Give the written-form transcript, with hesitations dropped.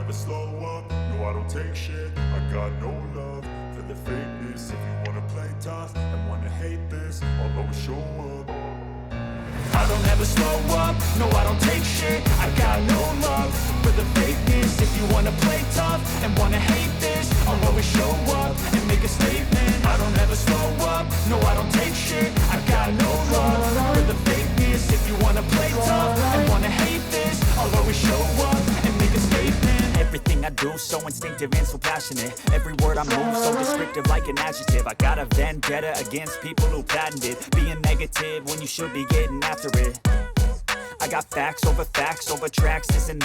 never slow up, no I don't take shit. I got no love for the fakeness. If you wanna play tough and wanna hate this, I'll always show up. I don't ever slow up, no I don't take shit. I got no love for the fakeness. If you wanna play tough and wanna hate this, I'll always show up and make a statement. I don't ever slow up, no I don't take shit. I got no love for the fakeness. If you wanna play tough and wanna hate this, I'll always show up and make a statement. Everything I do so instinctive and so passionate. Every word I move so descriptive like an adjective. I got a vendetta against people who patented being negative when you should be getting after it. I got facts over tracks, this and that.